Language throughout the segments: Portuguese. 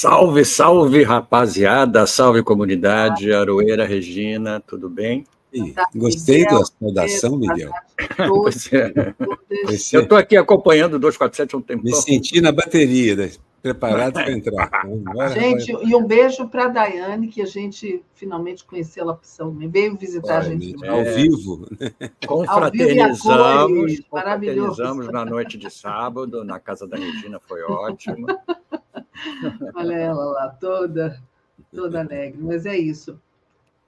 Salve, salve, rapaziada, salve comunidade, Aroeira, Regina, tudo bem? Gostei da saudação, Miguel. Pois é. Eu estou aqui acompanhando o 247 há um tempo. Me senti na bateria, né? Preparado para entrar. Gente, e um beijo para a Daiane, que a gente finalmente conheceu ela pessoalmente, veio visitar a gente. Ao vivo. Confraternizamos na noite de sábado, na casa da Regina, foi ótimo. Olha ela lá, toda alegre, mas é isso.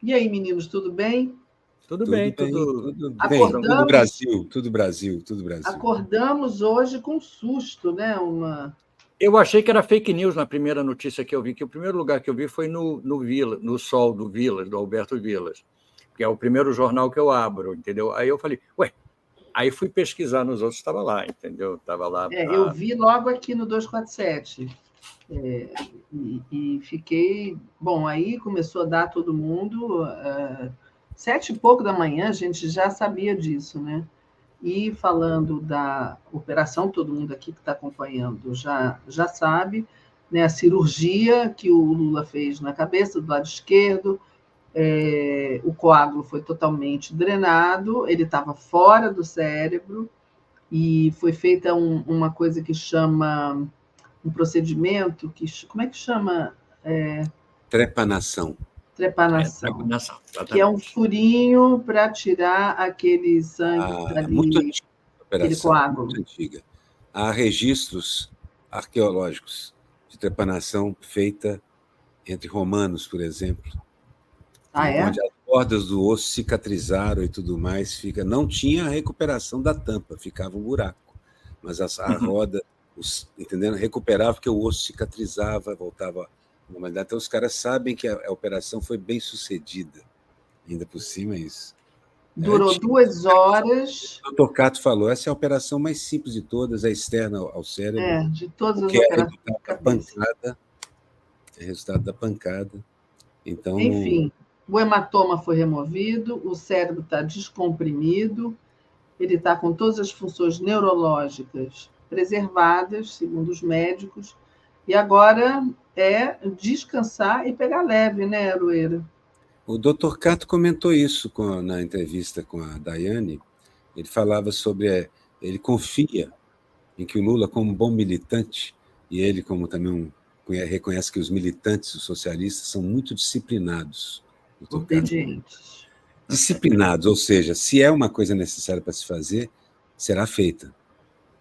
E aí, meninos, tudo bem? Tudo bem. Acordamos, tudo Brasil. Acordamos hoje com susto, né? Eu achei que era fake news na primeira notícia que eu vi, que o primeiro lugar que eu vi foi no Sol do Vilas, do Alberto Vilas, que é o primeiro jornal que eu abro, entendeu? Aí eu falei, ué, aí fui pesquisar nos outros, estava lá, entendeu? Estava lá. Eu vi logo aqui no 247. E fiquei... Bom, aí começou a dar todo mundo... 7h pouco da manhã, a gente já sabia disso, né? E falando da operação, todo mundo aqui que está acompanhando já sabe, né? A cirurgia que o Lula fez na cabeça, do lado esquerdo, o coágulo foi totalmente drenado, ele estava fora do cérebro, e foi feita uma coisa que chama... um procedimento como é que chama? Trepanação. Trepanação, que é um furinho para tirar aquele sangue que está ali, muito antiga, aquele coágulo. Muito antiga. Há registros arqueológicos de trepanação feita entre romanos, por exemplo, onde as bordas do osso cicatrizaram e tudo mais, não tinha a recuperação da tampa, ficava um buraco, mas a roda, entendendo, recuperava porque o osso cicatrizava, voltava. Então, os caras sabem que a operação foi bem sucedida. Ainda por cima, isso. Durou 2 horas. O Dr. Cato falou, essa é a operação mais simples de todas, é externa ao cérebro. De todas as operações. É resultado da pancada. Então, enfim, o hematoma foi removido, o cérebro está descomprimido, ele está com todas as funções neurológicas preservadas, segundo os médicos, e agora é descansar e pegar leve, né, Aroeira? O Dr. Cato comentou isso na entrevista com a Daiane. Ele falava sobre... ele confia em que o Lula, como bom militante, e ele, como também reconhece que os militantes, os socialistas, são muito disciplinados. Obedientes. Disciplinados, ou seja, se é uma coisa necessária para se fazer, será feita.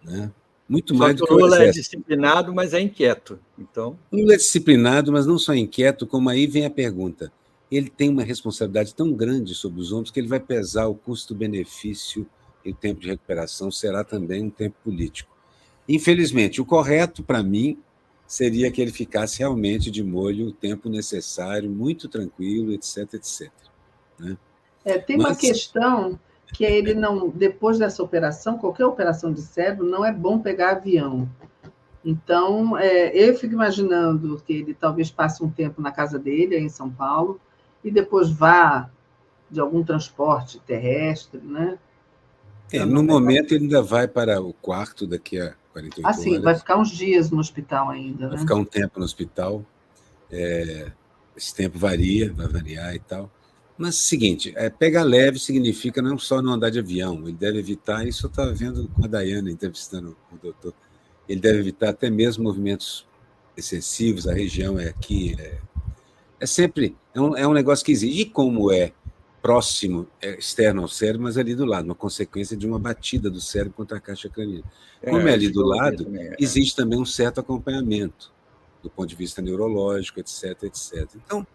Né? Muito mais do que o Lula é disciplinado, mas é inquieto. Então... Lula é disciplinado, mas não só inquieto, como aí vem a pergunta. Ele tem uma responsabilidade tão grande sobre os ombros que ele vai pesar o custo-benefício e o tempo de recuperação será também um tempo político. Infelizmente, o correto, para mim, seria que ele ficasse realmente de molho o tempo necessário, muito tranquilo, etc, etc. Né? Tem uma questão... que ele não, depois dessa operação, qualquer operação de cérebro, não é bom pegar avião. Então, eu fico imaginando que ele talvez passe um tempo na casa dele, aí em São Paulo, e depois vá de algum transporte terrestre, né? No momento, ele ainda vai para o quarto daqui a 48 horas. Sim, vai ficar uns dias no hospital ainda, vai né? ficar um tempo no hospital. Esse tempo vai variar e tal. Mas, seguinte, pegar leve significa não só não andar de avião, ele deve evitar, isso eu estava vendo com a Daiane, entrevistando o doutor, ele deve evitar até mesmo movimentos excessivos, a região aqui, sempre, é um negócio que exige, e como é próximo, externo ao cérebro, mas ali do lado, uma consequência de uma batida do cérebro contra a caixa craniana. Como é ali do lado, existe também um certo acompanhamento, do ponto de vista neurológico, etc, etc. Então,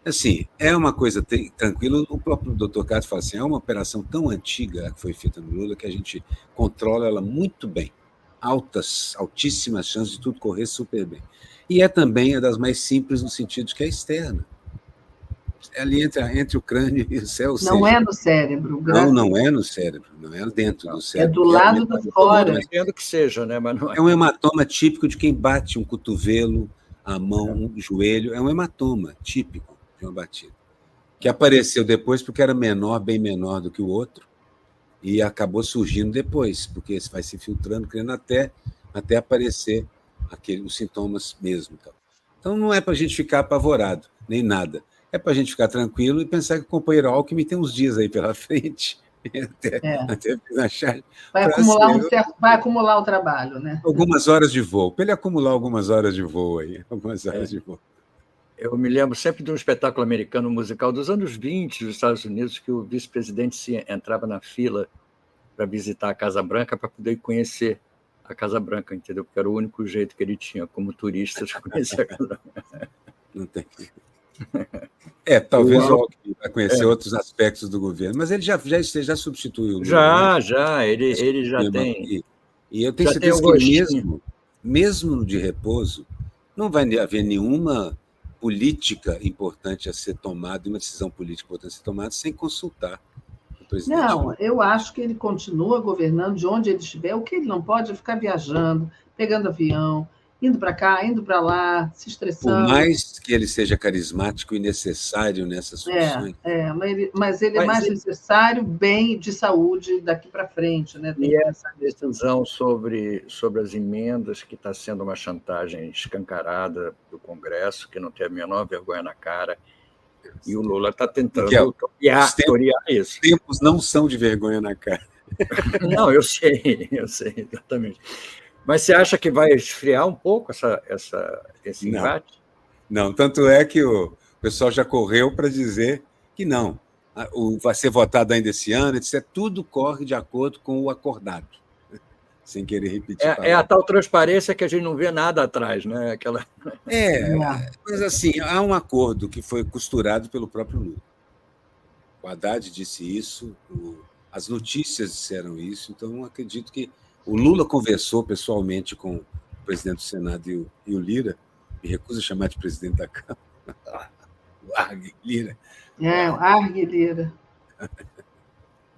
assim, é uma coisa tranquila. O próprio Dr. Cato fala assim, é uma operação tão antiga que foi feita no Lula que a gente controla ela muito bem. Altíssimas chances de tudo correr super bem. E também das mais simples no sentido de que é externa. É ali entre o crânio e o céu. Não é no cérebro. Não é no cérebro, não é dentro do cérebro. É do lado de fora. Entendo que seja, né? Mas não é. É um hematoma típico de quem bate um cotovelo, a mão, um joelho. É um hematoma típico de uma batida, que apareceu depois porque era menor, bem menor do que o outro, e acabou surgindo depois, porque vai se filtrando, criando até aparecer os sintomas mesmo. Então, não é para a gente ficar apavorado, nem nada. É para a gente ficar tranquilo e pensar que o companheiro Alckmin tem uns dias aí pela frente, até na charge, vai acumular o trabalho, né? Algumas horas de voo, para ele acumular algumas horas de voo aí, algumas horas de voo. Eu me lembro sempre de um espetáculo americano musical dos anos 20 dos Estados Unidos, que o vice-presidente entrava na fila para visitar a Casa Branca para poder conhecer a Casa Branca, entendeu? Porque era o único jeito que ele tinha, como turista, de conhecer a Casa Branca. Não tem. Talvez o Alckmin vai conhecer outros aspectos do governo, mas ele já substituiu o Lula. Ele já tem. E eu tenho certeza que mesmo de repouso, não vai haver nenhuma política importante a ser tomada, uma decisão política importante a ser tomada, sem consultar o presidente. Não, eu acho que ele continua governando de onde ele estiver. O que ele não pode é ficar viajando, pegando avião, indo para cá, indo para lá, se estressando. Por mais que ele seja carismático e necessário nessas funções. Mas ele é mais necessário, bem de saúde daqui para frente. Né? E essa decisão sobre as emendas, que está sendo uma chantagem escancarada do Congresso, que não tem a menor vergonha na cara, e o Lula está tentando torear isso. Os tempos não são de vergonha na cara. Não, eu sei, exatamente. Mas você acha que vai esfriar um pouco esse embate? Não, tanto é que o pessoal já correu para dizer que não. Vai ser votado ainda esse ano, etc. Tudo corre de acordo com o acordado, sem querer repetir. É a tal transparência que a gente não vê nada atrás, né? Mas assim, há um acordo que foi costurado pelo próprio Lula. O Haddad disse isso, as notícias disseram isso, então acredito que o Lula conversou pessoalmente com o presidente do Senado e o Lira, me recusa a chamar de presidente da Câmara, o Arg Lira. O Arg Lira.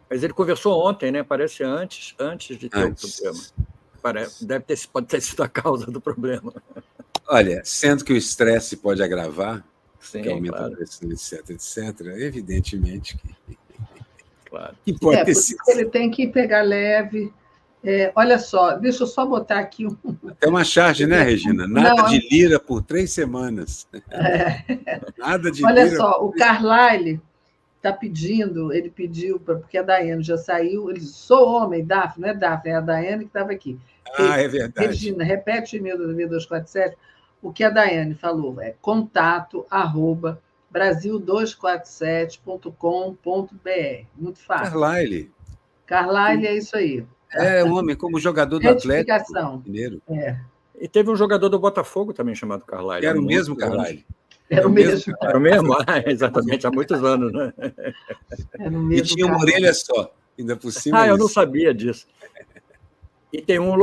Mas ele conversou ontem, né? Parece antes de ter o problema. Pode ter sido a causa do problema. Olha, sendo que o estresse pode agravar, que aumenta a pressão, etc., evidentemente que... Claro. Que pode ter sido. Ele tem que pegar leve. Olha só, deixa eu só botar aqui Até uma charge, né, Regina? Nada de Lira por 3 semanas. Nada de Olha Lira. Olha só, o Carlyle está pedindo, ele pediu, porque a Daiane já saiu, ele disse, sou homem, Daphne, não é Daphne, é a Daiane que estava aqui. É verdade. Regina, repete o e-mail do V247, o que a Daiane falou é contato@brasil247.com.br. Muito fácil. Carlyle é isso aí. É um homem como jogador do Atlético Mineiro. E teve um jogador do Botafogo também chamado Carlyle. Era o mesmo Carlyle. Era o mesmo. Era o mesmo? Exatamente, há muitos anos, né? Era o mesmo. E tinha uma orelha só, ainda por cima. Eu não sabia disso. E tem um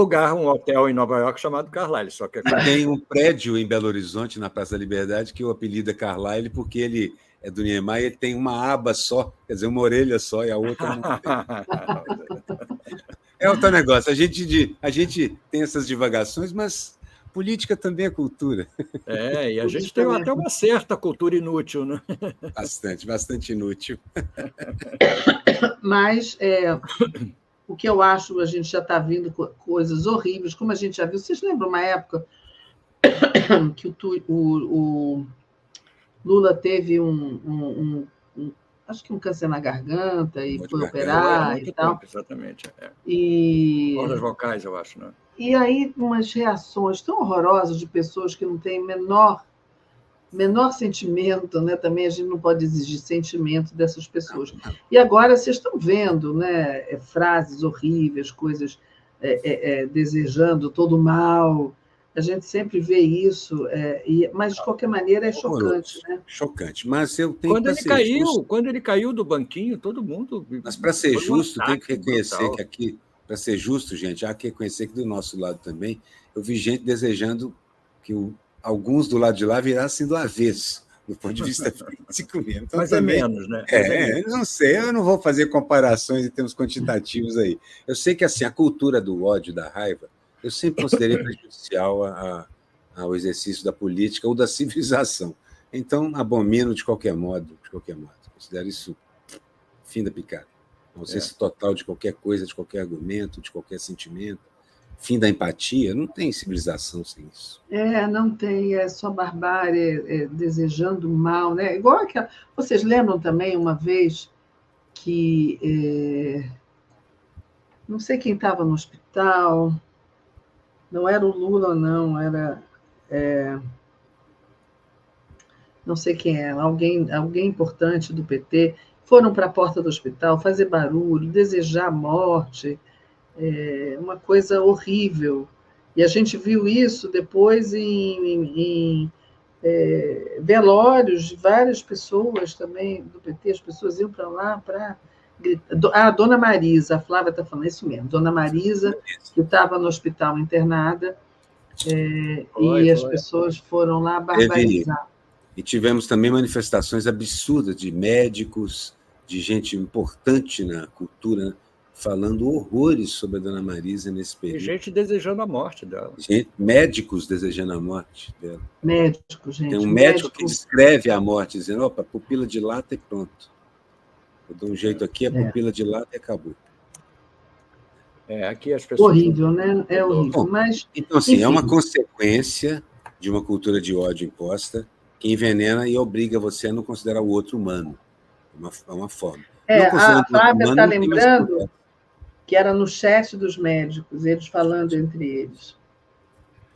hotel em Nova York chamado Carlyle. Só que tem um prédio em Belo Horizonte, na Praça da Liberdade, que o apelido é Carlyle, porque ele é do Niemeyer, ele tem uma aba só, quer dizer, uma orelha só, e a outra não tem. É outro negócio. A gente tem essas divagações, mas política também é cultura. E a gente tem até uma certa cultura inútil, né? Bastante inútil. Mas o que eu acho, a gente já está vendo coisas horríveis, como a gente já viu. Vocês lembram uma época que o Lula teve acho que um câncer na garganta e foi operar e tal. Exatamente. Cordas vocais, eu acho, né? E aí, umas reações tão horrorosas de pessoas que não têm menor sentimento, né? Também a gente não pode exigir sentimento dessas pessoas. E agora vocês estão vendo, né? Frases horríveis, coisas desejando todo mal. A gente sempre vê isso, mas de qualquer maneira é chocante, né? Chocante. Mas eu tenho quando ele caiu do banquinho, todo mundo. Mas para ser justo, tem que reconhecer que aqui, para ser justo, gente, há que reconhecer que do nosso lado também, eu vi gente desejando que alguns do lado de lá virassem do avesso, do ponto de vista físico mesmo. Então, mas também, é menos, né? Não sei, eu não vou fazer comparações em termos quantitativos aí. Eu sei que assim, a cultura do ódio, da raiva, eu sempre considerei prejudicial ao exercício da política ou da civilização. Então, abomino de qualquer modo. Considero isso fim da picada. A ausência total de qualquer coisa, de qualquer argumento, de qualquer sentimento. fim da empatia. Não tem civilização sem isso. Não tem, é só barbárie, desejando mal, né? Igual aquela. Vocês lembram também uma vez que não sei quem estava no hospital, não era o Lula, não, era não sei quem era, alguém importante do PT, foram para a porta do hospital fazer barulho, desejar morte, uma coisa horrível. E a gente viu isso depois em velórios de várias pessoas também do PT, as pessoas iam para lá para gritar. A Dona Marisa, a Flávia está falando isso mesmo, Dona Marisa, que estava no hospital internada, e as pessoas foram lá barbarizar. E tivemos também manifestações absurdas de médicos, de gente importante na cultura, né, falando horrores sobre a Dona Marisa nesse período. E gente desejando a morte dela. Médicos desejando a morte dela. Médico, gente. Tem um médico que descreve a morte, dizendo, opa, pupila dilata e pronto. Eu dou um jeito aqui, a pupila dilata e acabou. Aqui as pessoas... Horrível, né? É horrível. Bom, mas, então, assim, enfim, é uma consequência de uma cultura de ódio imposta que envenena e obriga você a não considerar o outro humano. É uma forma. A Flávia está lembrando que era no chat dos médicos, eles falando entre eles.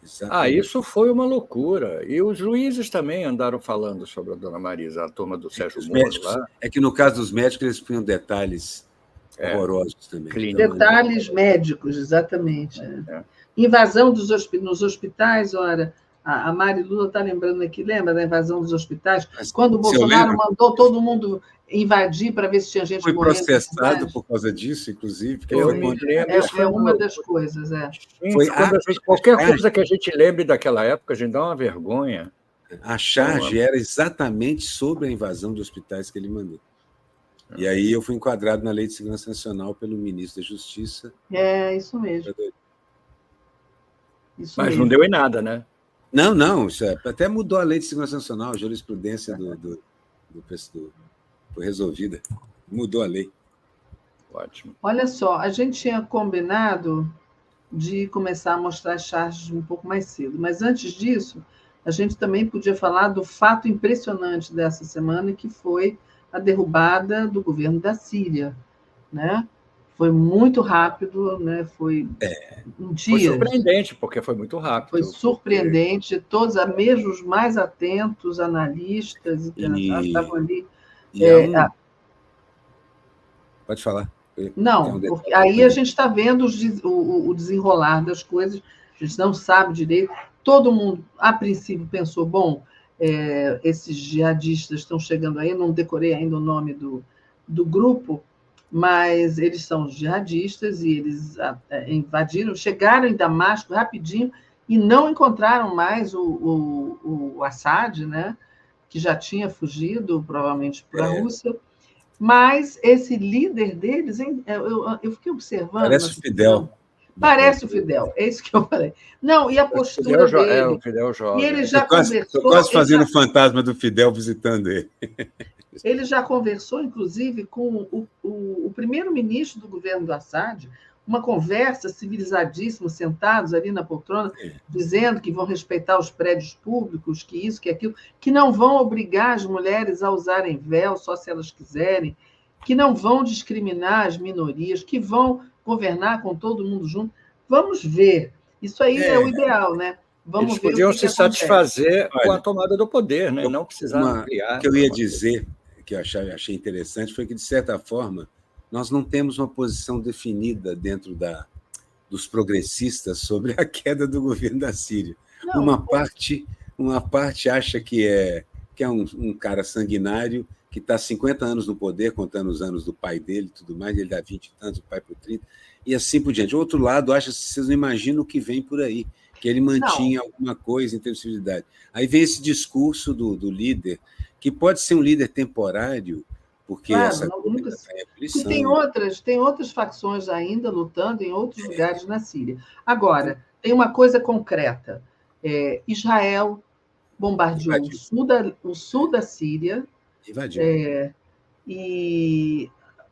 Exatamente. Isso foi uma loucura. E os juízes também andaram falando sobre a Dona Marisa, a turma do Sérgio Moro lá. É que no caso dos médicos eles punham detalhes horrorosos também. Clínicos. Detalhes médicos, exatamente. Invasão nos hospitais, ora... A Mari Lula está lembrando aqui, lembra da invasão dos hospitais? Quando o Bolsonaro mandou todo mundo invadir para ver se tinha gente morrendo. Foi processado por causa disso, inclusive. É uma das coisas, qualquer coisa que a gente lembre daquela época, a gente dá uma vergonha. A charge era exatamente sobre a invasão de hospitais que ele mandou. E aí eu fui enquadrado na Lei de Segurança Nacional pelo ministro da Justiça. Isso mesmo. Mas não deu em nada, né? Não, isso até mudou a Lei de Segurança Nacional, a jurisprudência foi resolvida. Mudou a lei. Ótimo. Olha só, a gente tinha combinado de começar a mostrar as charges um pouco mais cedo, mas antes disso, a gente também podia falar do fato impressionante dessa semana, que foi a derrubada do governo da Síria, né? Foi muito rápido, né? Foi um dia. Foi surpreendente, porque foi muito rápido. Foi surpreendente, todos, mesmo os mais atentos, analistas internacionais, estavam ali. Pode falar. Não, porque aí a gente está vendo o desenrolar das coisas, a gente não sabe direito. Todo mundo, a princípio, pensou, bom, esses jihadistas estão chegando aí, não decorei ainda o nome do grupo, mas eles são jihadistas e eles invadiram, chegaram em Damasco rapidinho e não encontraram mais o Assad, né, que já tinha fugido, provavelmente, para a Rússia. Mas esse líder deles, eu fiquei observando... Parece o Fidel. Parece o Fidel, é isso que eu falei. Não, e a postura dele... o Fidel jovem. E ele já conversou... Estou quase fazendo o fantasma do Fidel visitando ele. Ele já conversou, inclusive, com o primeiro-ministro do governo do Assad, uma conversa civilizadíssima, sentados ali na poltrona, dizendo que vão respeitar os prédios públicos, que isso, que aquilo, que não vão obrigar as mulheres a usarem véu só se elas quiserem, que não vão discriminar as minorias, que vão governar com todo mundo junto. Vamos ver. Isso aí é o ideal, né? Vamos Eles ver podiam o que se satisfazer com a tomada do poder, né? Não precisar ampliar. O que eu ia dizer, que eu achei interessante, foi que, de certa forma, nós não temos uma posição definida dentro dos progressistas sobre a queda do governo da Síria. Não, uma parte acha que é um cara sanguinário, que está há 50 anos no poder, contando os anos do pai dele e tudo mais, ele dá 20 anos, o pai por 30, e assim por diante. O outro lado acha que vocês não imaginam o que vem por aí, que ele mantinha alguma coisa em termos de civilidade. Aí vem esse discurso do líder, que pode ser um líder temporário, porque nunca... tem outras facções ainda lutando em outros lugares na Síria. Agora, tem uma coisa concreta. Israel bombardeou o sul da Síria. Invadiu. E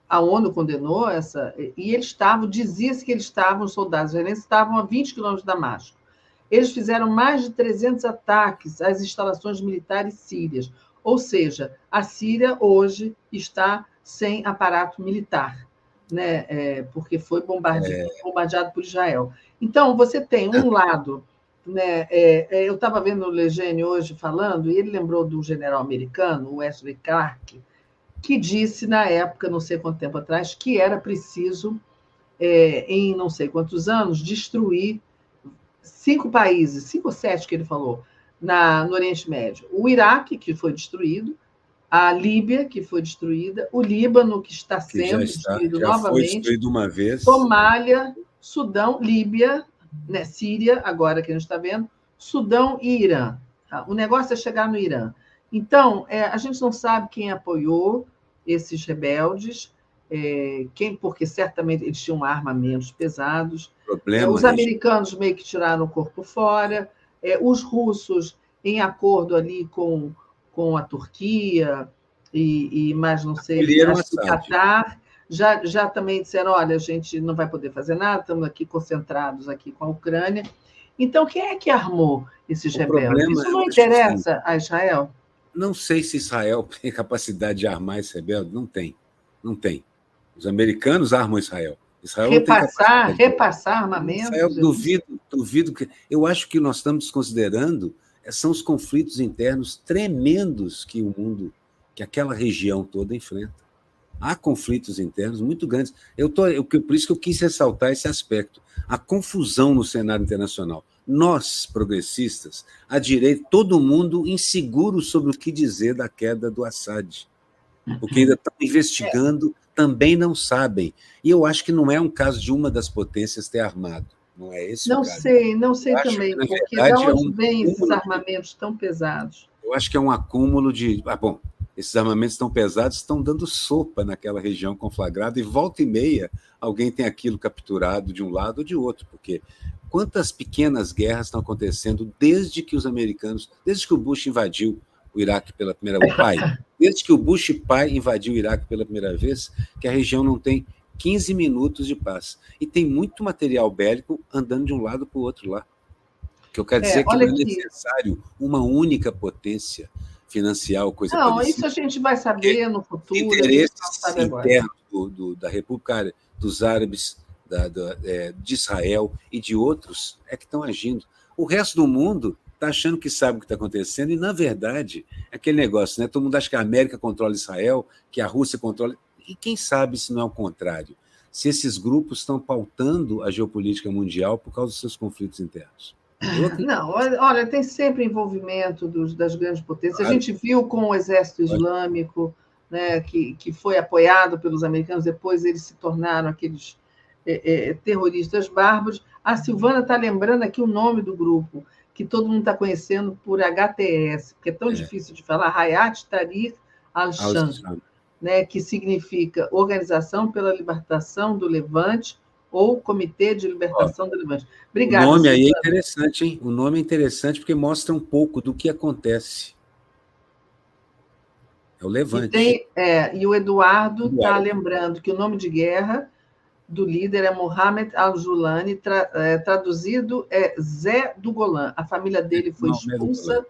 a ONU condenou essa, e eles estavam, dizia-se que eles estavam, os soldados israelenses estavam a 20 quilômetros de Damasco. Eles fizeram mais de 300 ataques às instalações militares sírias, ou seja, a Síria hoje está sem aparato militar, né? Porque foi bombardeado por Israel. Então, você tem um lado, né? Eu estava vendo o Legene hoje falando, e ele lembrou do general americano, o Wesley Clark, que disse na época, não sei quanto tempo atrás, que era preciso, em não sei quantos anos, destruir 5 países, 5 ou 7 que ele falou, no Oriente Médio. O Iraque, que foi destruído, a Líbia, que foi destruída, o Líbano, que está sendo destruído já foi novamente, destruído uma vez. Somália, Sudão, Líbia, né, Síria, agora que a gente está vendo, Sudão e Irã. O negócio é chegar no Irã. Então, a gente não sabe quem apoiou esses rebeldes, porque certamente eles tinham armamentos pesados. Os americanos meio que tiraram o corpo fora, os russos, em acordo ali com a Turquia e mais não sei, acho que o Catar, já também disseram, olha, a gente não vai poder fazer nada, estamos aqui concentrados aqui com a Ucrânia. Então, quem é que armou esses rebeldes? Isso não interessa a Israel? Não sei se Israel tem capacidade de armar esse rebelde. Não tem. Não tem. Os americanos armam Israel. Israel repassar armamentos? Israel, duvido que... Eu acho que nós estamos desconsiderando são os conflitos internos tremendos que o mundo, que aquela região toda enfrenta. Há conflitos internos muito grandes. Por isso que eu quis ressaltar esse aspecto. A confusão no cenário internacional. Nós, progressistas, a direita, todo mundo inseguro sobre o que dizer da queda do Assad. Porque ainda estão investigando, também não sabem. E eu acho que não é um caso de uma das potências ter armado. Não é esse não o caso. Não sei também, porque de onde vêm esses armamentos tão pesados? Eu acho que é um acúmulo de... bom, esses armamentos tão pesados estão dando sopa naquela região conflagrada e volta e meia alguém tem aquilo capturado de um lado ou de outro, porque quantas pequenas guerras estão acontecendo desde que o Bush invadiu o Iraque pela primeira vez, desde que o Bush pai invadiu o Iraque pela primeira vez, que a região não tem 15 minutos de paz. E tem muito material bélico andando de um lado para o outro lá. O que eu quero dizer é que não é necessário uma única potência financiar ou coisa parecida. Não, isso a gente vai saber no futuro. Interesses internos da República dos Árabes, de Israel e de outros é que estão agindo. O resto do mundo está achando que sabe o que está acontecendo e, na verdade, é aquele negócio, né? Todo mundo acha que a América controla Israel, que a Rússia controla... E quem sabe se não é o contrário? Se esses grupos estão pautando a geopolítica mundial por causa dos seus conflitos internos. Não, olha, tem sempre envolvimento das grandes potências. Claro. A gente viu com o Exército Islâmico, né, que foi apoiado pelos americanos, depois eles se tornaram aqueles terroristas bárbaros. A Silvana está lembrando aqui o nome do grupo, que todo mundo está conhecendo por HTS, porque é tão difícil de falar, Hayat Tahrir al-Sham, né, que significa Organização pela Libertação do Levante, ou Comitê de Libertação do Levante. Obrigada, o nome Silvana. aí é interessante, hein? O nome é interessante porque mostra um pouco do que acontece. É o Levante. E o Eduardo está lembrando que o nome de guerra do líder é Mohamed al-Julani, traduzido é Zé do Golã. A família dele foi expulsa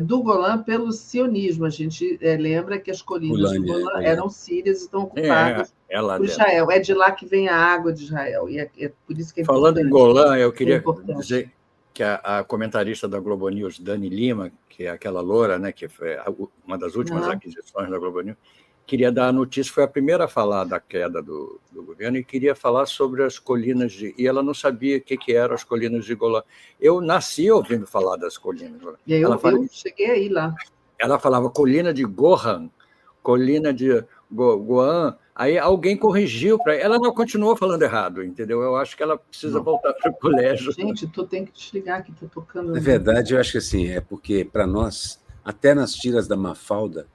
do Golã pelo sionismo. A gente lembra que as colinas do Golã eram sírias e estão ocupadas por Israel. É de lá que vem a água de Israel. E é por isso que é Falando em Golã, eu queria dizer que a comentarista da Globo News, Dani Lima, que é aquela loura, né, que foi uma das últimas aquisições da Globo News, queria dar a notícia, foi a primeira a falar da queda do governo e queria falar sobre as colinas e ela não sabia o que eram as colinas de Golã. Eu nasci ouvindo falar das colinas. E eu cheguei aí lá. Ela falava colina de Gohan, colina de Goan, aí alguém corrigiu para ela, não continuou falando errado, entendeu? Eu acho que ela precisa voltar para o colégio. Gente, tu tem que desligar que está tocando. Na verdade, eu acho que assim, é porque para nós, até nas tiras da Mafalda,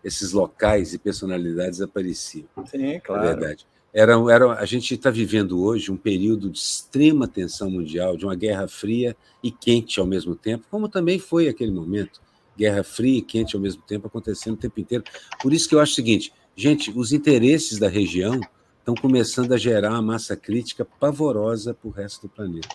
esses locais e personalidades apareciam. Sim, claro. É verdade. A gente está vivendo hoje um período de extrema tensão mundial, de uma guerra fria e quente ao mesmo tempo, como também foi aquele momento. Guerra fria e quente ao mesmo tempo, acontecendo o tempo inteiro. Por isso que eu acho o seguinte, Gente, os interesses da região estão começando a gerar uma massa crítica pavorosa para o resto do planeta.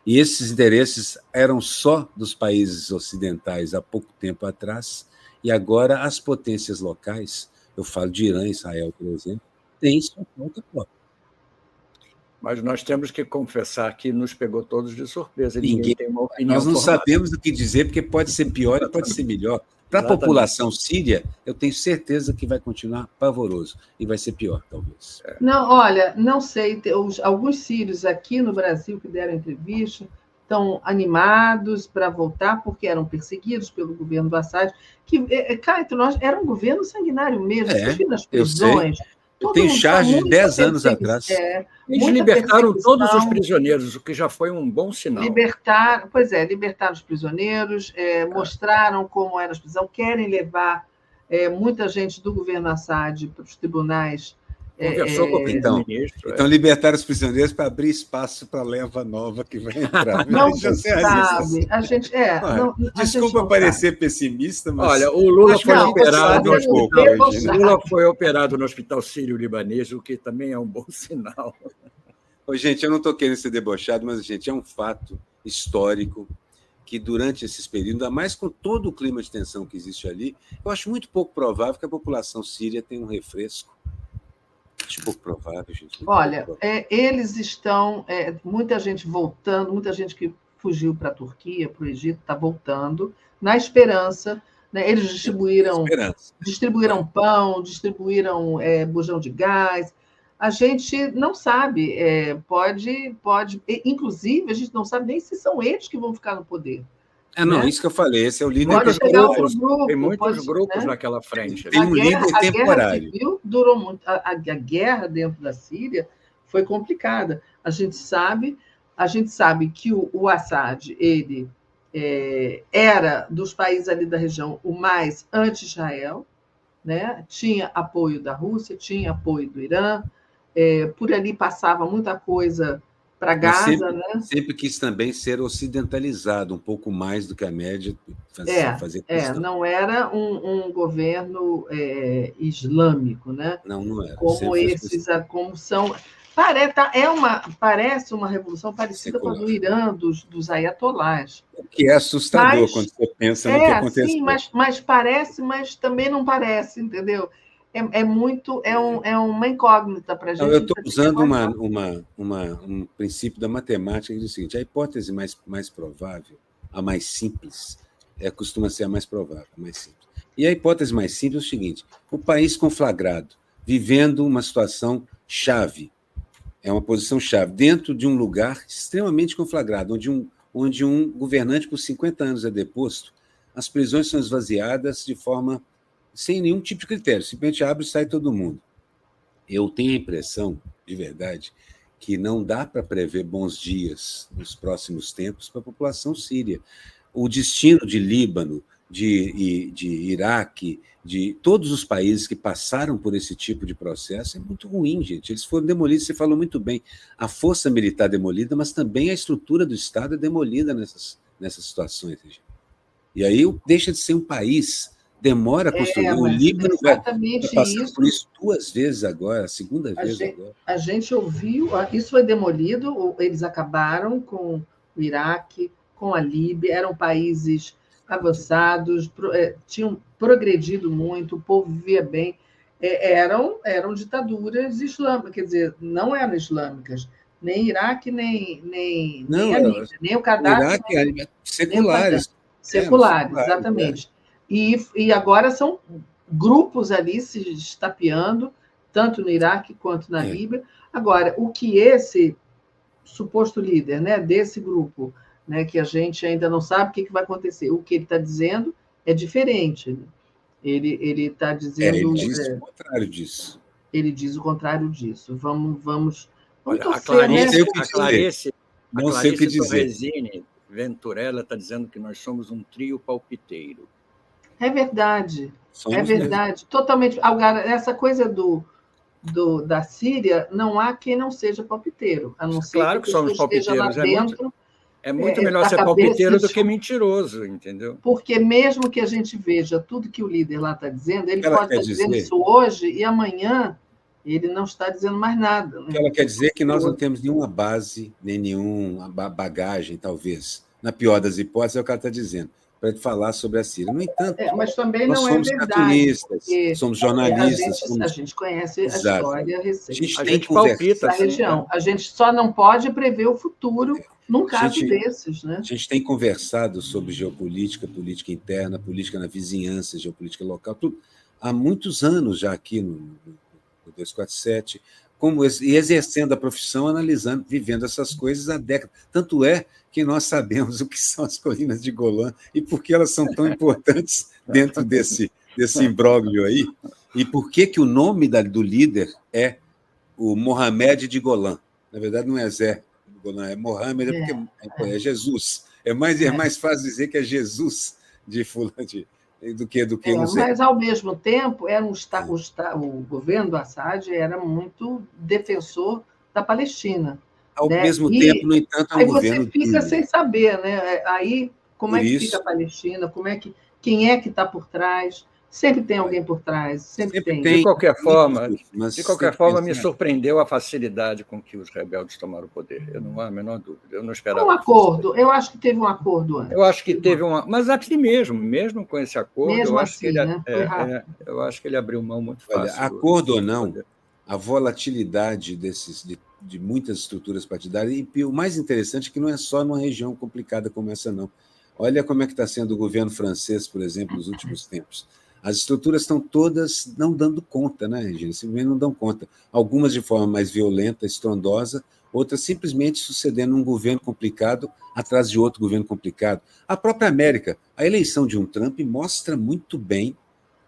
E esses interesses eram só dos países ocidentais há pouco tempo atrás, e agora as potências locais, eu falo de Irã e Israel, por exemplo, têm sua conta própria. Mas nós temos que confessar que nos pegou todos de surpresa. Ninguém tem uma opinião Nós não formada. sabemos o que dizer, porque pode ser pior e pode ser melhor. Para a população síria, eu tenho certeza que vai continuar pavoroso e vai ser pior, talvez. Não, olha, não sei. Alguns sírios aqui no Brasil que deram entrevista estão animados para voltar, porque eram perseguidos pelo governo do Assad, que, cá entre nós, era um governo sanguinário mesmo. Vocês viram as prisões? Eu tenho charge de 10 anos atrás. Eles libertaram todos os prisioneiros, o que já foi um bom sinal. Libertaram os prisioneiros, mostraram como eram as prisões, querem levar muita gente do governo Assad para os tribunais. Conversou com o primeiro-ministro. Então, liberaram os prisioneiros para abrir espaço para a leva nova que vai entrar. Não se sabe. A gente, desculpa parecer pessimista, mas... Olha, o Lula foi operado no Hospital Sírio-Libanês, o que também é um bom sinal. Gente, eu não estou querendo ser debochado, mas, gente, é um fato histórico que, durante esses períodos, ainda mais com todo o clima de tensão que existe ali, eu acho muito pouco provável que a população síria tenha um refresco. Acho pouco provável, gente. Olha, eles estão... muita gente voltando, muita gente que fugiu para a Turquia, para o Egito, está voltando, na esperança. Né? Eles distribuíram pão, distribuíram bujão de gás. A gente não sabe. Pode... Inclusive, a gente não sabe nem se são eles que vão ficar no poder. Isso que eu falei, esse é o líder. Tem muitos grupos naquela frente. Tem um líder temporário. A guerra civil durou muito. A guerra dentro da Síria foi complicada. A gente sabe que o Assad, ele era, dos países ali da região, o mais anti-Israel, né? Tinha apoio da Rússia, tinha apoio do Irã, por ali passava muita coisa para Gaza, né? Sempre quis também ser ocidentalizado, um pouco mais do que a média. Não era um governo islâmico, né? Não era. Como esses, como são. Parece uma revolução parecida com a do Irã, dos ayatolás. O que é assustador quando você pensa no que aconteceu. Sim, mas parece, mas também não parece, entendeu? É uma incógnita para a gente. Eu estou usando um princípio da matemática que diz o seguinte: a hipótese mais provável, a mais simples, costuma ser a mais provável, a mais simples. E a hipótese mais simples é o seguinte: o país conflagrado, vivendo uma situação chave, uma posição chave, dentro de um lugar extremamente conflagrado, onde um governante por 50 anos é deposto, as prisões são esvaziadas de forma... sem nenhum tipo de critério, simplesmente abre e sai todo mundo. Eu tenho a impressão, de verdade, que não dá para prever bons dias nos próximos tempos para a população síria. O destino de Líbano, de Iraque, de todos os países que passaram por esse tipo de processo é muito ruim, gente. Eles foram demolidos, você falou muito bem, a força militar demolida, mas também a estrutura do Estado é demolida nessas situações. Gente. E aí deixa de ser um país... demora a construir. O Líbano vai passar por isso 2 vezes agora, a segunda vez agora. A gente ouviu, isso foi demolido, eles acabaram com o Iraque, com a Líbia, eram países avançados, tinham progredido muito, o povo vivia bem, eram ditaduras islâmicas, quer dizer, não eram islâmicas, nem Iraque, nem a Líbia, nem o Gaddafi. O Iraque, seculares. Seculares, exatamente. E agora são grupos ali se estapeando, tanto no Iraque quanto na Líbia. Agora, o que esse suposto líder, né, desse grupo, né, que a gente ainda não sabe o que vai acontecer, o que ele está dizendo é diferente. Né? Ele está dizendo... ele diz o contrário disso. Ele diz o contrário disso. Vamos Olha, torcer, a Clarice Torresini Venturella está dizendo que nós somos um trio palpiteiro. É verdade, verdade. Totalmente. Agora, essa coisa da Síria, não há quem não seja palpiteiro, a não ser que somos palpiteiros. Esteja lá dentro, É muito melhor da ser cabeça palpiteiro do de- que mentiroso, entendeu? Porque mesmo que a gente veja tudo que o líder lá está dizendo, ele Ela pode quer estar dizendo dizer, isso hoje e amanhã ele não está dizendo mais nada. o que Né? ela quer dizer é que nós não temos nenhuma base, nem nenhuma bagagem, talvez. Na pior das hipóteses, é o que ela está dizendo, para falar sobre a Síria. No entanto, Mas também nós não é somos verdade, cartunistas, porque somos jornalistas, a somos. gente conhece a Exato. história A recente gente A tem gente palpita, da conversado, assim. região. A gente só não pode prever o futuro num a caso gente, desses. Né? a gente tem conversado sobre geopolítica, política interna, política na vizinhança, geopolítica local, tudo, há muitos anos já aqui no 247, e exercendo a profissão, analisando, vivendo essas coisas há décadas. Tanto é que nós sabemos o que são as colinas de Golã e por que elas são tão importantes dentro desse imbróglio aí, e por que o nome do líder é o Mohamed de Golã. Na verdade, não é Zé de Golã, é Mohamed, porque é Jesus. É mais fácil dizer que é Jesus de fulano do que um Zé. Mas, ao mesmo tempo, o governo do Assad era muito defensor da Palestina. Ao Né? mesmo tempo, E no entanto, é um aí você governo fica duro. sem saber, né? Aí, como Por é que fica isso, a Palestina? Quem é que está por trás? Sempre tem alguém por trás, sempre sempre tem. De tem qualquer forma, mas de qualquer tem que forma, me pensar. surpreendeu a facilidade com que os rebeldes tomaram o poder. Eu não há a menor dúvida. Eu não Um esperava que fosse. acordo, eu acho que teve um acordo antes. Eu acho que teve uma. Mas aqui mesmo com esse acordo, Mesmo assim, né? Foi rápido. eu acho que ele abriu mão muito Olha, fácil. acordo ou não, a volatilidade de muitas estruturas partidárias, e o mais interessante é que não é só numa região complicada como essa, não. Olha como é que está sendo o governo francês, por exemplo, nos últimos tempos. As estruturas estão todas não dando conta, né, Regina? Simplesmente não dão conta. Algumas de forma mais violenta, estrondosa, outras simplesmente sucedendo um governo complicado atrás de outro governo complicado. A própria América, a eleição de um Trump mostra muito bem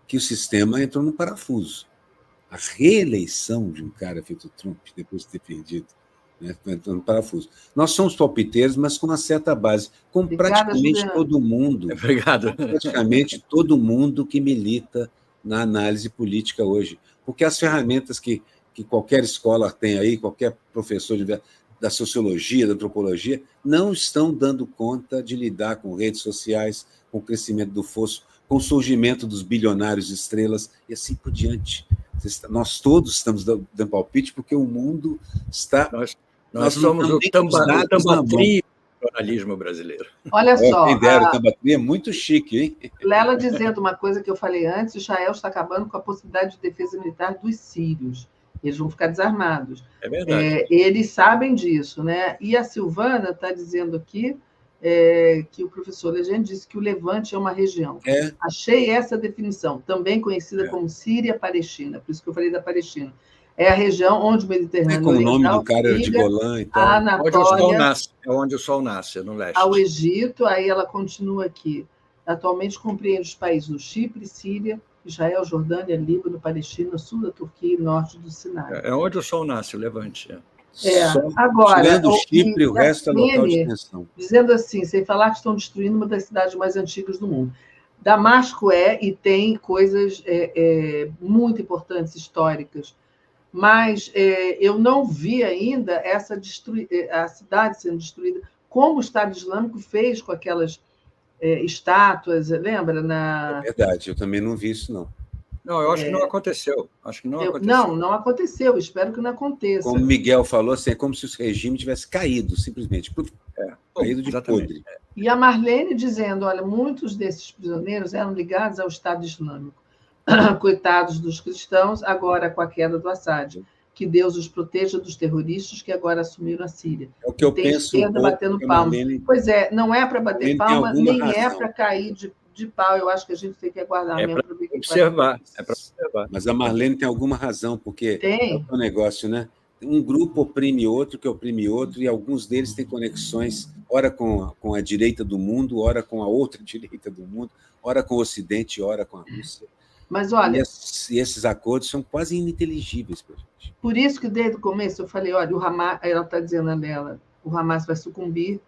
que o sistema entrou no parafuso. A reeleição de um cara feito Trump, depois de ter perdido, né, entrou no parafuso. Nós somos palpiteiros, mas com uma certa base, como praticamente todo mundo. Obrigado. Praticamente todo mundo que milita na análise política hoje. Porque as ferramentas que qualquer escola tem aí, qualquer professor da sociologia, da antropologia, não estão dando conta de lidar com redes sociais, com o crescimento do fosso, com o surgimento dos bilionários estrelas e assim por diante. Nós todos estamos dando palpite porque o mundo está... Nós somos o tambatri do jornalismo brasileiro. Olha só. Quem dera, o tambatri é muito chique, hein? Lela dizendo uma coisa que eu falei antes, Israel está acabando com a possibilidade de defesa militar dos sírios. Eles vão ficar desarmados. É verdade. Eles sabem disso, né? E a Silvana está dizendo aqui que o professor Legend disse que o Levante é uma região. Achei essa definição, também conhecida como Síria-Palestina, por isso que eu falei da Palestina. É a região onde o Mediterrâneo com o nome do cara de Golã e tal. A Anatólia, onde o sol nasce, no leste. Ao Egito, aí ela continua aqui. Atualmente compreende os países do Chipre, Síria, Israel, Jordânia, Líbano, Palestina, sul da Turquia e norte do Sinai. É onde o sol nasce, o Levante. Agora, tirando o Chipre, o resto é local de tensão. Dizendo assim, sem falar que estão destruindo uma das cidades mais antigas do mundo. Damasco e tem coisas muito importantes, históricas, mas eu não vi ainda a cidade sendo destruída, como o Estado Islâmico fez com aquelas estátuas, lembra? É verdade, eu também não vi isso, não. Não, eu acho que não aconteceu. Acho que não aconteceu. Não aconteceu, espero que não aconteça. Como o Miguel falou, assim, é como se o regime tivesse caído, simplesmente. Caído de podre. E a Marlene dizendo, olha, muitos desses prisioneiros eram ligados ao Estado Islâmico. Coitados dos cristãos, agora com a queda do Assad. Que Deus os proteja dos terroristas que agora assumiram a Síria. É o que eu penso. Batendo palma. Pois é, não é para bater palma, nem é para cair de pau. Eu acho que a gente tem que aguardar mesmo para ver observar. Mas a Marlene tem alguma razão, porque tem. É um negócio, né? Um grupo oprime outro, que oprime outro, e alguns deles têm conexões, ora com a direita do mundo, ora com a outra direita do mundo, ora com o Ocidente, ora com a Rússia. Mas olha, e esses acordos são quase ininteligíveis para a gente. Por isso que desde o começo eu falei, olha, o Hamas, ela está dizendo nela, o Hamas vai sucumbir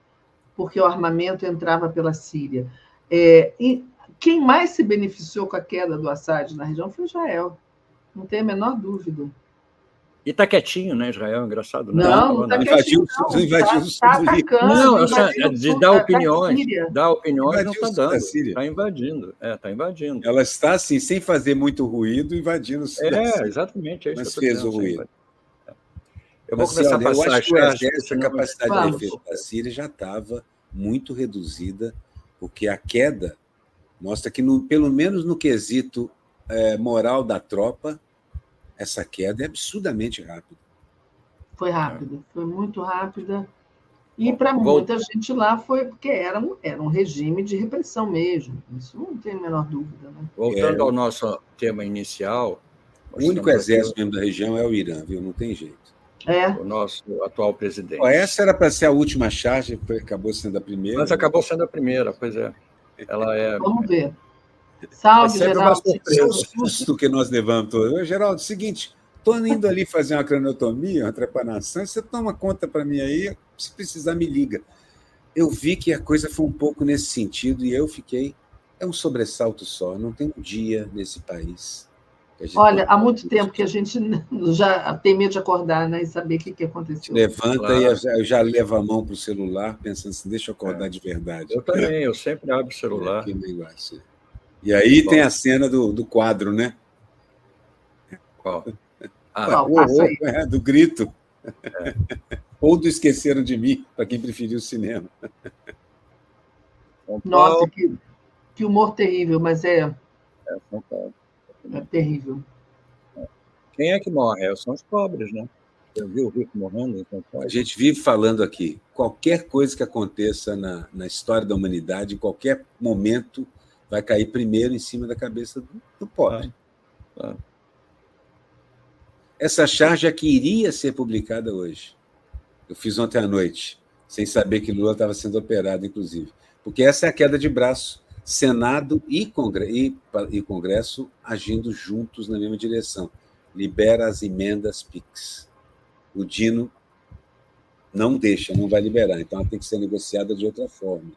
porque o armamento entrava pela Síria. E quem mais se beneficiou com a queda do Assad na região foi Israel. Não tem a menor dúvida. E está quietinho, né, Israel? Engraçado. Não está quietinho, não. Invadiu o sul do Líbano. Não, de dar opiniões. Dar opiniões não está dando. Síria. Está invadindo. Está invadindo. Ela está, assim, sem fazer muito ruído, invadindo o sul da Síria. Exatamente. É isso mas que eu fez o ruído. Eu vou começar a passar eu acho que o charge, exército, a capacidade de defesa da Síria já estava muito reduzida, porque a queda mostra que, pelo menos no quesito moral da tropa, essa queda é absurdamente rápida. Foi rápida, foi muito rápida. E para muita gente lá foi porque era um regime de repressão mesmo. Isso não tem a menor dúvida. Né? Voltando ao nosso tema inicial... O único exército mesmo da região é o Irã, viu? Não tem jeito. O nosso atual presidente. Essa era para ser a última charge, acabou sendo a primeira. Mas acabou sendo a primeira, pois é. Ela é... Vamos ver. Salve, Geraldo. É o susto que nós levamos todos. Geraldo, seguinte, estou indo ali fazer uma craniotomia, uma trepanação, você toma conta para mim aí, se precisar me liga. Eu vi que a coisa foi um pouco nesse sentido e eu fiquei... É um sobressalto só, não tem um dia nesse país... Olha, há muito tempo que a gente já tem medo de acordar, né, e saber o que aconteceu. Levanta e eu já levo a mão para o celular, pensando assim, deixa eu acordar de verdade. Eu também, eu sempre abro o celular. Que negócio. E aí tem a cena do quadro, né? Qual? Do grito. Ou do Esqueceram de Mim, para quem preferiu o cinema. Nossa, que humor terrível, mas é terrível. Quem é que morre? São os pobres, né? Você viu o rico morrendo? Então, a gente vive falando aqui, qualquer coisa que aconteça na história da humanidade, em qualquer momento, vai cair primeiro em cima da cabeça do pobre. Essa charge é que iria ser publicada hoje. Eu fiz ontem à noite, sem saber que Lula estava sendo operado, inclusive. Porque essa é a queda de braço. Senado e Congresso agindo juntos na mesma direção. Libera as emendas PIX. O Dino não deixa, não vai liberar. Então, ela tem que ser negociada de outra forma.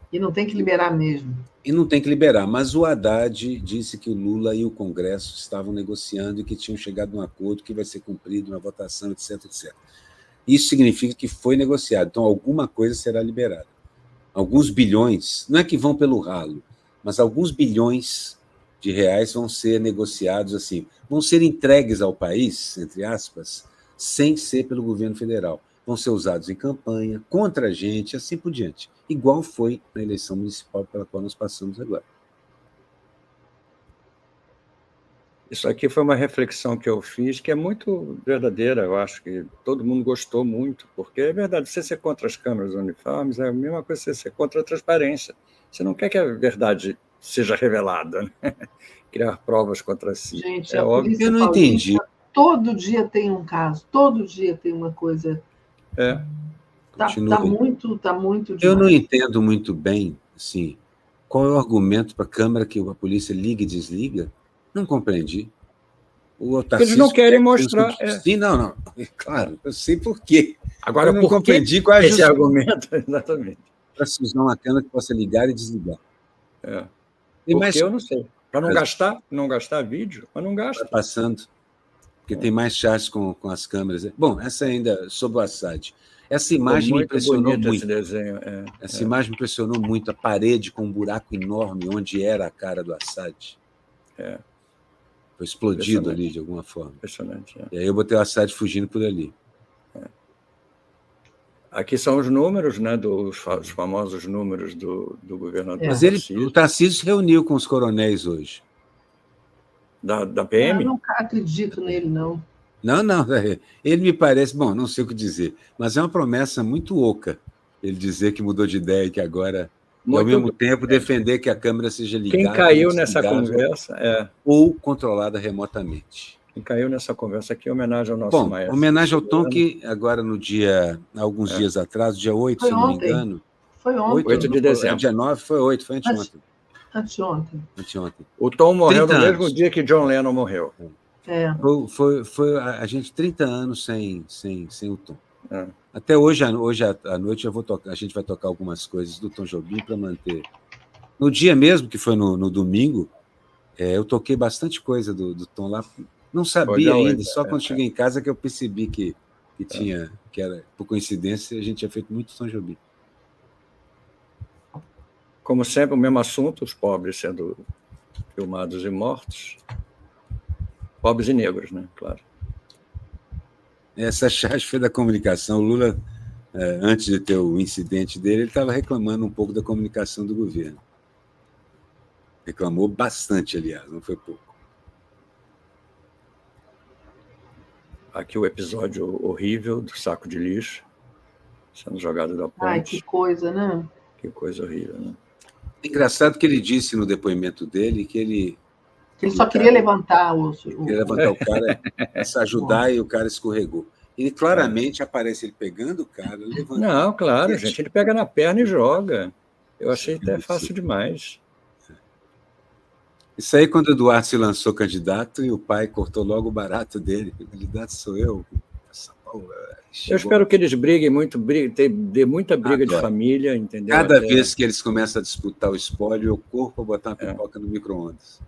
E não tem que liberar mesmo. E não tem que liberar. Mas o Haddad disse que o Lula e o Congresso estavam negociando e que tinham chegado a um acordo que vai ser cumprido na votação, etc, etc. Isso significa que foi negociado. Então, alguma coisa será liberada. Alguns bilhões, não é que vão pelo ralo, mas alguns bilhões de reais vão ser negociados assim, vão ser entregues ao país, entre aspas, sem ser pelo governo federal. Vão ser usados em campanha, contra a gente, assim por diante. Igual foi na eleição municipal pela qual nós passamos agora. Isso aqui foi uma reflexão que eu fiz, que é muito verdadeira, eu acho que todo mundo gostou muito, porque é verdade, você ser contra as câmeras uniformes é a mesma coisa que você ser contra a transparência. Você não quer que a verdade seja revelada, né? Criar provas contra si. Gente, a polícia eu não entendi. Todo dia tem um caso, todo dia tem uma coisa. Tá muito demais. Eu não entendo muito bem, assim, qual é o argumento para a câmera que a polícia liga e desliga. Não compreendi. Eles não querem mostrar. Sim, não. Claro, eu sei por quê. Agora, eu não compreendi qual é esse argumento, exatamente. Para se usar uma câmera que possa ligar e desligar. Porque eu não sei. Para não gastar vídeo, mas não gasta. Está passando. Porque tem mais charges com as câmeras. Bom, essa ainda sobre o Assad. Essa imagem me impressionou muito. Esse desenho. Essa imagem me impressionou muito. A parede com um buraco enorme onde era a cara do Assad. Foi explodido ali de alguma forma. Impressionante. E aí eu botei o Assad fugindo por ali. Aqui são os números, né, os famosos números do governador. Mas o Tarcísio se reuniu com os coronéis hoje. Da PM? Eu não acredito nele, não. Não. Ele me parece... Bom, não sei o que dizer, mas é uma promessa muito oca ele dizer que mudou de ideia e que agora... E, ao mesmo tempo, defender que a câmera seja ligada... Quem caiu nessa conversa... Ou controlada remotamente. Quem caiu nessa conversa aqui, em homenagem ao nosso maestro. Homenagem ao Tom, que agora alguns dias atrás, dia 8, se não me engano... Foi ontem. 8 de dezembro. Dia 9, foi 8, foi anteontem. Anteontem. O Tom morreu no mesmo dia que John Lennon morreu. Foi a gente 30 anos sem o Tom. Até hoje à noite a gente vai tocar algumas coisas do Tom Jobim para manter. No dia mesmo, que foi no domingo, eu toquei bastante coisa do Tom lá, Não sabia ainda, só quando cheguei em casa que eu percebi que tinha, que era, por coincidência, a gente tinha feito muito Tom Jobim. Como sempre, o mesmo assunto, os pobres sendo filmados e mortos. Pobres e negros, né? Claro. Essa charge foi da comunicação. O Lula, antes de ter o incidente dele, ele estava reclamando um pouco da comunicação do governo. Reclamou bastante, aliás, não foi pouco. Aqui o episódio horrível do saco de lixo sendo jogado da ponte. Ai, que coisa, né? Que coisa horrível, né? Engraçado que ele disse no depoimento dele que ele só queria levantar o cara para se ajudar e o cara escorregou. Ele claramente aparece ele pegando o cara, levantando. Não, claro, gente, ele pega na perna e joga. Eu achei até fácil demais. Isso aí quando o Eduardo se lançou candidato e o pai cortou logo o barato dele. O candidato sou eu. Eu espero que eles briguem muito, dê muita briga de família, entendeu? Cada vez que eles começam a disputar o espólio, eu corro para botar uma pipoca no micro-ondas.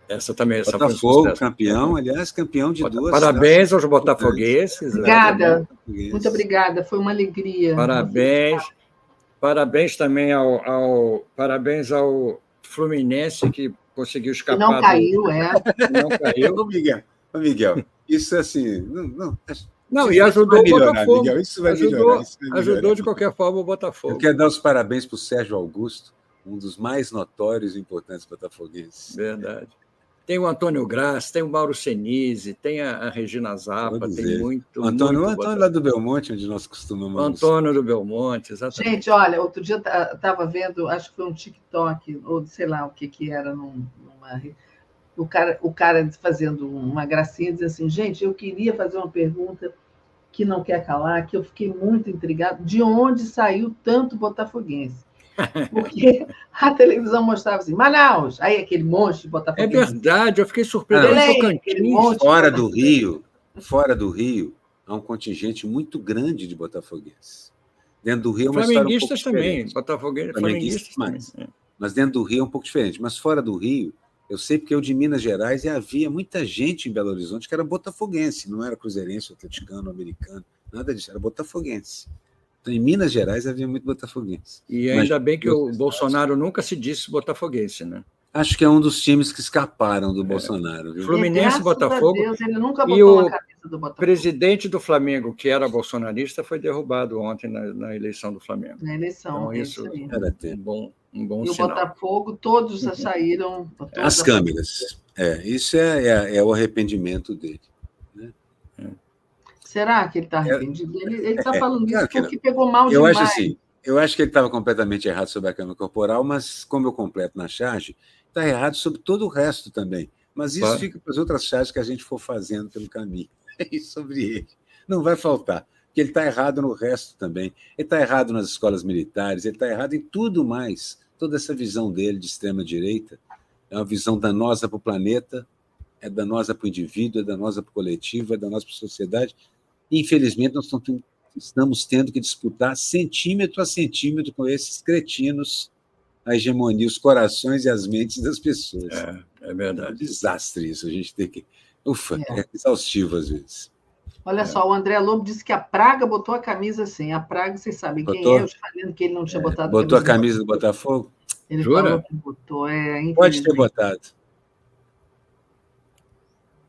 Essa também. Botafogo, essa campeão, aliás, campeão de duas. Parabéns aos botafoguenses. Obrigada, muito obrigada, foi uma alegria. Parabéns também parabéns ao Fluminense que conseguiu escapar. Não caiu, Não caiu. Ô, Miguel, isso assim. Não, e ajudou o Botafogo. Miguel, isso vai melhorar. Ajudou de qualquer forma o Botafogo. Eu quero dar os parabéns para o Sérgio Augusto, um dos mais notórios e importantes botafoguenses. Verdade. Tem o Antônio Graça, tem o Mauro Senise, tem a Regina Zappa, tem muito. O Antônio lá do Belmonte, onde nós costumamos. Antônio do Belmonte, exatamente. Gente, olha, outro dia eu estava vendo, acho que foi um TikTok, ou sei lá o que era, o cara fazendo uma gracinha, dizendo assim, gente, eu queria fazer uma pergunta que não quer calar, que eu fiquei muito intrigado, de onde saiu tanto botafoguense? Porque a televisão mostrava assim, Manaus, aí aquele monte de botafoguense. É verdade, eu fiquei surpreso. Fora do Rio, há um contingente muito grande de botafoguenses. Dentro do Rio é uma flamenguistas história um também, flamenguistas mais. Também. Mas dentro do Rio é um pouco diferente. Mas fora do Rio, eu sei porque eu de Minas Gerais e havia muita gente em Belo Horizonte que era botafoguense, não era cruzeirense, atleticano, americano, nada disso, era botafoguense. Então, em Minas Gerais havia muito botafoguense. E ainda bem que o Bolsonaro nunca se disse botafoguense, né? Acho que é um dos times que escaparam do Bolsonaro. Viu? Fluminense, Botafogo. Deus, ele nunca botou a camisa do Botafogo. O presidente do Flamengo, que era bolsonarista, foi derrubado ontem na eleição do Flamengo. Na eleição, então, isso era um bom e sinal. O Botafogo, todos saíram... As câmeras. Isso é o arrependimento dele. Né? Será que ele está arrependido? Ele está falando isso porque pegou mal eu demais. Acho assim, eu acho que ele estava completamente errado sobre a câmera corporal, mas como eu completo na charge, está errado sobre todo o resto também. Mas isso fica para as outras charges que a gente for fazendo pelo caminho. E sobre ele. Não vai faltar. Porque ele está errado no resto também. Ele está errado nas escolas militares, ele está errado em tudo mais. Toda essa visão dele de extrema-direita é uma visão danosa para o planeta, é danosa para o indivíduo, é danosa para o coletivo, é danosa para a sociedade. E, infelizmente, nós estamos tendo que disputar centímetro a centímetro com esses cretinos a hegemonia, os corações e as mentes das pessoas. É verdade. É um desastre isso. A gente tem que... é exaustivo às vezes. Olha só, o André Lobo disse que a Praga botou a camisa assim. A Praga, vocês sabem quem é? Eu falando que ele não tinha botado botou a camisa do Botafogo? Ele Jura? falou que botou. Pode ter botado.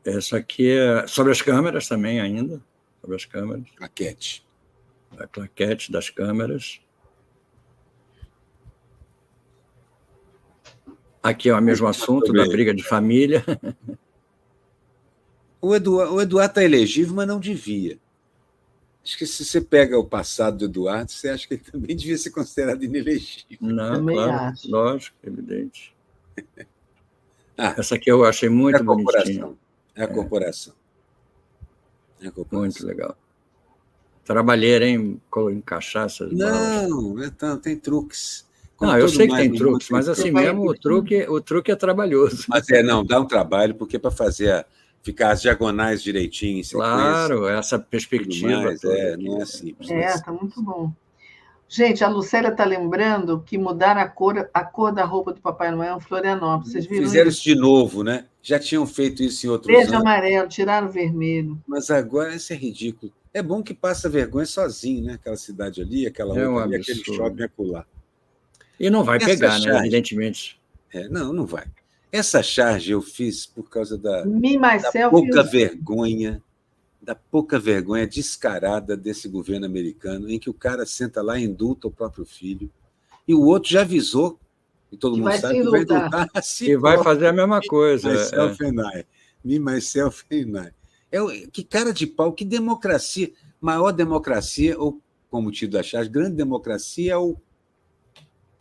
Essa aqui é sobre as câmeras também ainda. Sobre as câmeras. Claquete. A claquete das câmeras. Aqui é o mesmo assunto da briga de família. O Eduardo está elegível, mas não devia. Acho que se você pega o passado do Eduardo, você acha que ele também devia ser considerado inelegível. Não, também claro, acho. Lógico, evidente. Essa aqui eu achei muito bonitinha. É a corporação. Muito legal. Trabalheira em cachaça. Não, tem truques. Eu sei que tem truques, mas assim mesmo o truque é trabalhoso. Mas dá um trabalho, porque para ficar as diagonais direitinho em sequência. Claro, essa perspectiva. Não é simples. Está muito bom. Gente, a Lucélia está lembrando que mudaram a cor da roupa do Papai Noel em Florianópolis. Vocês viram Fizeram isso? isso de novo, né? Já tinham feito isso em outros Verde e anos, amarelo, tiraram o vermelho. mas agora isso é ridículo. É bom que passa vergonha sozinho, né? Aquela cidade ali, aquela É um outra ali, aquele absurdo. shopping acolá. E não vai Essa pegar, né? charge- Evidentemente. Não, não vai. Essa charge eu fiz por causa da Me, myself pouca e vergonha, da pouca vergonha descarada desse governo americano, em que o cara senta lá e indulta o próprio filho, e o outro já avisou, e todo Que mundo vai sabe se que vai indultar. indultar a si E vai próprio. fazer a mesma coisa. Myself and I. Me, myself and I. Que cara de pau, que democracia. Maior democracia, ou, como o tio da charge, grande democracia, ou.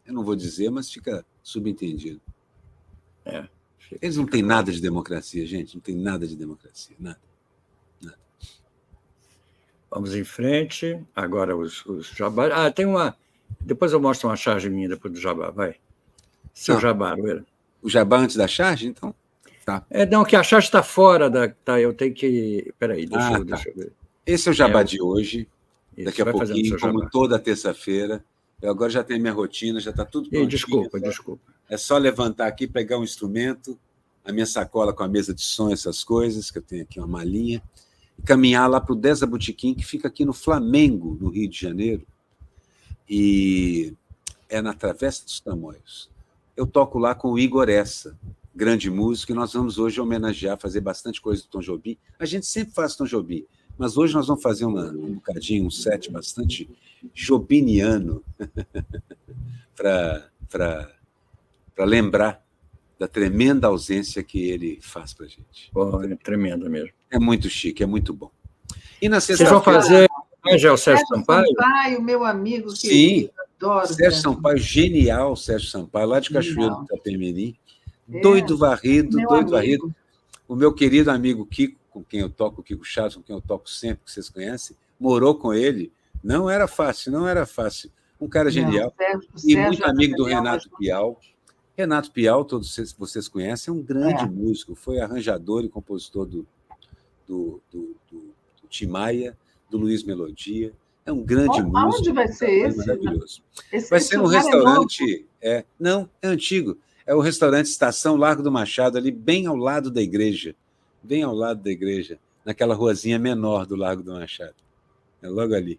Eu não vou dizer, mas fica subentendido. Eles não têm nada de democracia, gente. Não tem nada de democracia. Nada. Vamos em frente. Agora os jabá. Tem uma. Depois eu mostro uma charge minha depois do jabá. Vai. Seu Não. jabá, Aroeira. O jabá antes da charge, então? Tá. Não, que a charge está fora da. Tá, eu tenho que. Peraí, deixa eu ver. Esse é o jabá de hoje. Isso, Daqui a vai fazendo pouquinho, seu como jabá. toda terça-feira. Eu agora já tenho minha rotina, já está tudo prontinho. Desculpa. É só levantar aqui, pegar um instrumento, a minha sacola com a mesa de som, essas coisas, que eu tenho aqui uma malinha, e caminhar lá para o Deza Botequim, que fica aqui no Flamengo, no Rio de Janeiro, e é na Travessa dos Tamoios. Eu toco lá com o Igor Essa, grande músico, e nós vamos hoje homenagear, fazer bastante coisa do Tom Jobim. A gente sempre faz Tom Jobim, mas hoje nós vamos fazer um bocadinho, um set bastante jobiniano, para lembrar da tremenda ausência que ele faz para a gente. É tremenda mesmo. É muito chique, é muito bom. E na Vocês vão sexta-feira... fazer hoje é o Sérgio Sampaio? Sampaio, meu amigo Sim, querido, adoro. Sérgio Sampaio, genial, Sérgio Sampaio, lá de Cachoeiro do Itapemirim. É, Doido varrido, meu doido amigo. varrido. O meu querido amigo Kiko, com quem eu toco, o Kiko Chaves, com quem eu toco sempre, que vocês conhecem, morou com ele. Não era fácil. Um cara genial. E muito amigo do Renato Pial. Renato Pial, todos vocês conhecem, é um grande músico. Foi arranjador e compositor do Tim Maia, do Luiz Melodia. É um grande músico. Aonde vai ser esse? Maravilhoso. Vai ser num restaurante... Não, é antigo. É o restaurante Estação Largo do Machado, ali bem ao lado da igreja. Bem ao lado da igreja, naquela ruazinha menor do Largo do Machado. É logo ali.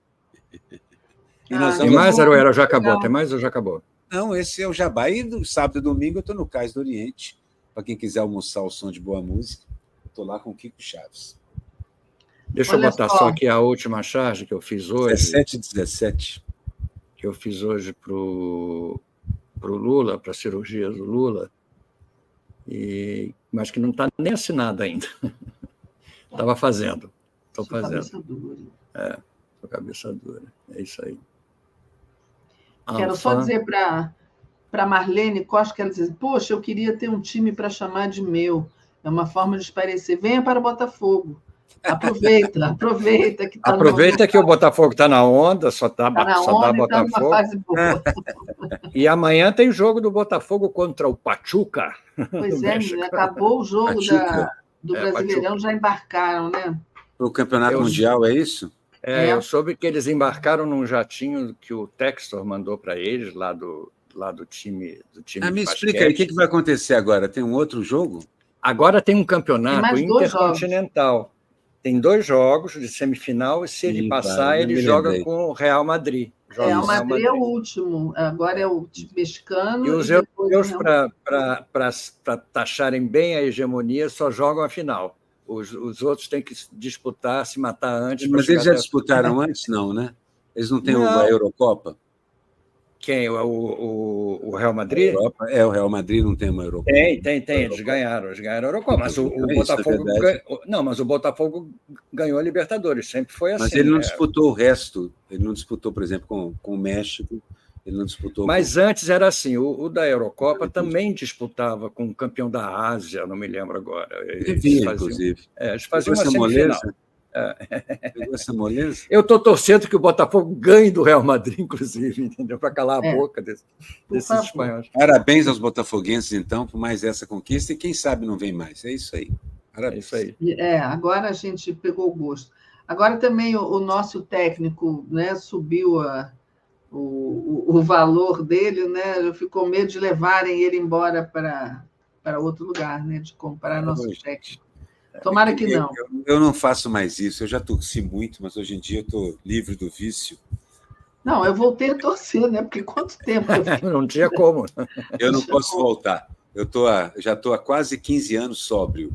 Tem mais, Aroeira? Já acabou? Tem mais ou já acabou? Não, esse é o jabá. E no sábado e domingo eu estou no Cais do Oriente. Para quem quiser almoçar o som de boa música, estou lá com o Kiko Chaves. Deixa eu botar só aqui a última charge que eu fiz hoje. 17. Que eu fiz hoje para o Lula, para a cirurgia do Lula, mas que não está nem assinada ainda. Estava fazendo. Estou fazendo. Cabeça dura. Sou cabeça dura. É isso aí. Quero só dizer para Marlene Costa, quero dizer, poxa, eu queria ter um time para chamar de meu. É uma forma de esparecer. Venha para Botafogo. Aproveita que tá aproveita que o Botafogo está na onda, só dá Botafogo. Tá numa fase boa. E amanhã tem jogo do Botafogo contra o Pachuca. Pois é, acabou o jogo do Brasileirão, Pachuca. Já embarcaram, né? Para o Campeonato Mundial, é isso? Eu soube que eles embarcaram num jatinho que o Textor mandou para eles, lá do time me explica aí, o que vai acontecer agora? Tem um outro jogo? Agora tem um campeonato intercontinental. Tem 2 jogos de semifinal, e se ele passar, ele joga com o Real Madrid. O Madrid é o último, agora é o mexicano. E os europeus, para taxarem bem a hegemonia, só jogam a final. Os outros têm que disputar, se matar antes. Mas eles já disputaram antes, não, né? Eles não têm a Eurocopa? Quem? O Real Madrid? O Real Madrid não tem uma Eurocopa. Tem. Eles ganharam a Eurocopa. Mas o Botafogo mas o Botafogo ganhou a Libertadores, sempre foi assim. Mas ele não disputou o resto. Ele não disputou, por exemplo, com o México. Ele não disputou. Mas antes era assim, o da Eurocopa também disputava com o campeão da Ásia, não me lembro agora. Inclusive. Eles faziam uma semifinal. Pegou essa moleza? Eu estou torcendo que o Botafogo ganhe do Real Madrid, inclusive, entendeu? Para calar a boca desses espanhóis. Parabéns aos botafoguenses, então, por mais essa conquista, e quem sabe não vem mais. É isso aí. Parabéns. É isso aí. Agora a gente pegou o gosto. Agora também o nosso técnico, né, subiu o valor dele, né? Eu fico com medo de levarem ele embora para outro lugar, né? De comprar nosso cheque. Tomara que não. Eu não faço mais isso, eu já torci muito, mas hoje em dia eu estou livre do vício. Não, eu voltei a torcer, né? Porque quanto tempo eu fiquei... Não tinha como. Eu não posso voltar. Já estou há quase 15 anos sóbrio.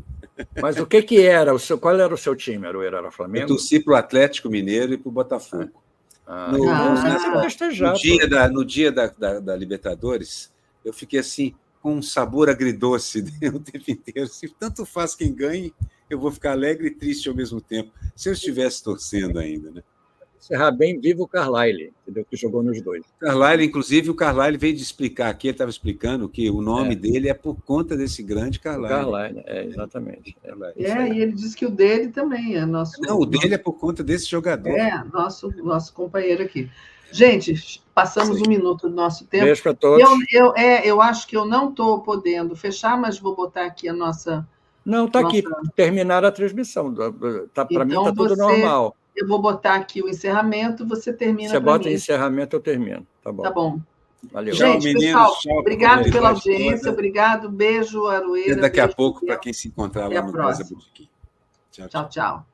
Mas o que era? Qual era o seu time? Era Flamengo? Eu torci para o Atlético Mineiro e para o Botafogo. No dia da Libertadores, eu fiquei assim, com um sabor agridoce o tempo inteiro. Se tanto faz quem ganhe, eu vou ficar alegre e triste ao mesmo tempo. Se eu estivesse torcendo ainda, né? Encerrar bem, viva o Carlyle, entendeu? Que jogou nos dois. Inclusive, o Carlyle veio de explicar aqui, ele estava explicando que o nome dele é por conta desse grande Carlyle. Carlyle, exatamente. E ele disse que o dele também é nosso... Não, o dele é por conta desse jogador. Nosso companheiro aqui. Gente, passamos 1 minuto do nosso tempo. Beijo para todos. Eu acho que eu não estou podendo fechar, mas vou botar aqui a nossa... Não, está aqui. Terminar a transmissão. Para mim está tudo normal. Eu vou botar aqui o encerramento, você termina. Você bota o encerramento, eu termino. Tá bom. Tá bom. Valeu. Gente, pessoal, obrigado pela audiência, obrigado, beijo, Aroeira. Até daqui a pouco, para quem se encontrar lá no Casa Botequim. Tchau, tchau.